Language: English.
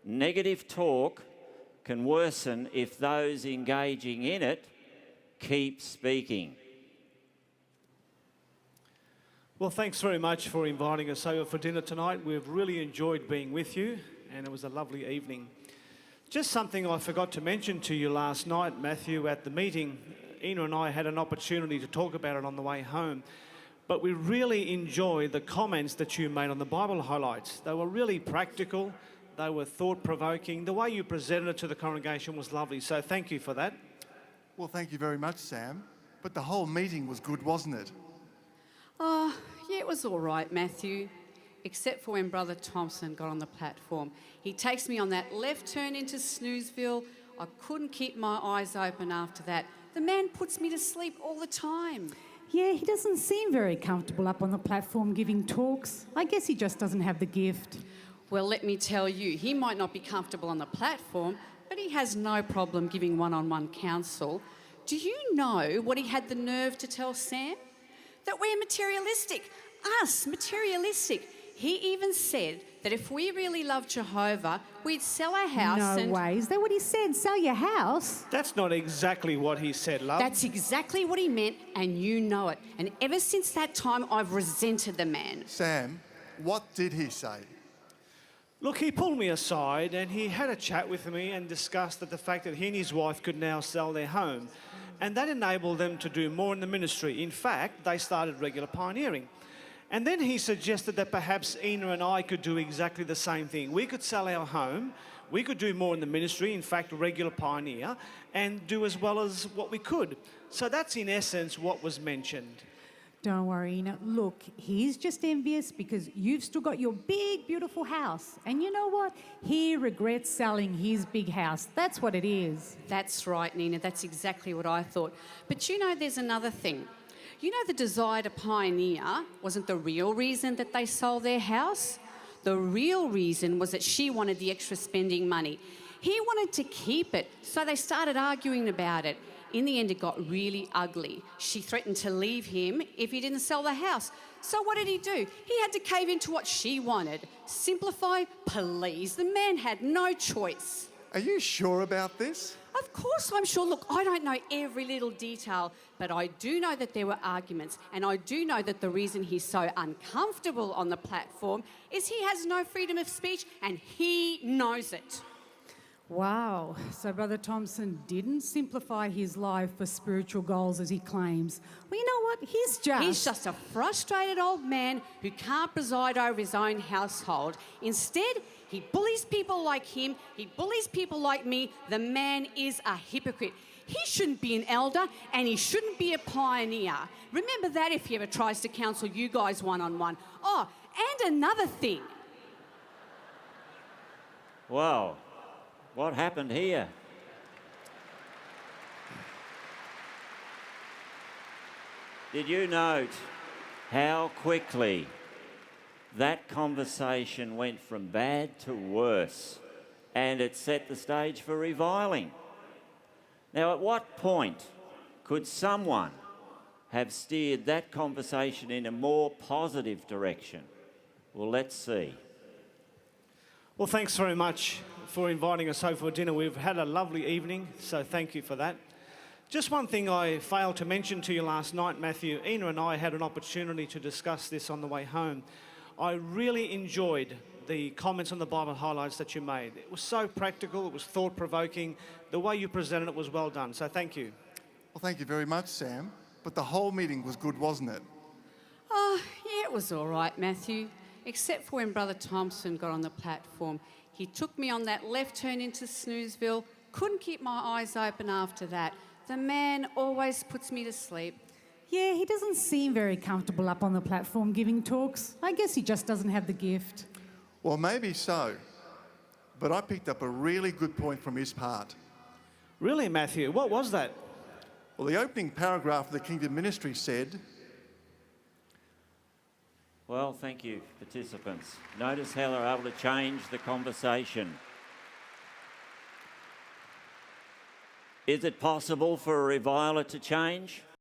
Negative talk can worsen if those engaging in it keep speaking. Well, thanks very much for inviting us over for dinner tonight. We've really enjoyed being with you, and it was a lovely evening. Just something I forgot to mention to you last night, Matthew, at the meeting. Ina and I had an opportunity to talk about it on the way home, but we really enjoyed the comments that you made on the Bible highlights. They were really practical, they were thought-provoking. The way you presented it to the congregation was lovely, so thank you for that. Well, thank you very much, Sam. But the whole meeting was good, wasn't it? Oh, yeah, it was all right, Matthew. Except for when Brother Thompson got on the platform. He takes me on that left turn into Snoozeville. I couldn't keep my eyes open after that. The man puts me to sleep all the time. Yeah, he doesn't seem very comfortable up on the platform giving talks. I guess he just doesn't have the gift. Well, let me tell you, he might not be comfortable on the platform, but he has no problem giving one-on-one counsel. Do you know what he had the nerve to tell Sam? That we're materialistic. Us, materialistic. He even said that if we really loved Jehovah, we'd sell our house No way. Is that what he said? Sell your house? That's not exactly what he said, love. That's exactly what he meant, and you know it. And ever since that time, I've resented the man. Sam, what did he say? Look, he pulled me aside and he had a chat with me and discussed that the fact that he and his wife could now sell their home. And that enabled them to do more in the ministry. In fact, they started regular pioneering. And then he suggested that perhaps Ina and I could do exactly the same thing. We could sell our home, we could do more in the ministry, in fact, regular pioneer, and do as well as what we could. So that's in essence what was mentioned. Don't worry, Ina. Look, he's just envious because you've still got your big, beautiful house. And you know what? He regrets selling his big house. That's what it is. That's right, Nina. That's exactly what I thought. But you know, there's another thing. You know, the desire to pioneer wasn't the real reason that they sold their house. The real reason was that she wanted the extra spending money. He wanted to keep it, so they started arguing about it. In the end, it got really ugly. She threatened to leave him if he didn't sell the house. So what did he do? He had to cave into what she wanted. Simplify, please. The man had no choice. Are you sure about this? Of course I'm sure. Look, I don't know every little detail, but I do know that there were arguments, and I do know that the reason he's so uncomfortable on the platform is he has no freedom of speech, and he knows it. Wow. So Brother Thompson didn't simplify his life for spiritual goals as he claims. Well, you know what? He's just a frustrated old man who can't preside over his own household. Instead, he bullies people like him. He bullies people like me. The man is a hypocrite. He shouldn't be an elder, and he shouldn't be a pioneer. Remember that if he ever tries to counsel you guys one-on-one. Oh, and another thing. Wow, what happened here? Did you note how quickly that conversation went from bad to worse, and it set the stage for reviling? Now, at what point could someone have steered that conversation in a more positive direction? Well, let's see. Well, thanks very much for inviting us over for dinner. We've had a lovely evening, so thank you for that. Just one thing I failed to mention to you last night, Matthew. Ina and I had an opportunity to discuss this on the way home. I really enjoyed the comments on the Bible highlights that you made. It was so practical, it was thought-provoking. The way you presented it was well done, so thank you. Well, thank you very much, Sam. But the whole meeting was good, wasn't it? Oh, yeah, it was all right, Matthew. Except for when Brother Thompson got on the platform. He took me on that left turn into Snoozeville. Couldn't keep my eyes open after that. The man always puts me to sleep. Yeah, he doesn't seem very comfortable up on the platform giving talks. I guess he just doesn't have the gift. Well, maybe so. But I picked up a really good point from his part. Really, Matthew? What was that? Well, the opening paragraph of the Kingdom Ministry said, Well, thank you, participants. Notice how they're able to change the conversation. Is it possible for a reviler to change?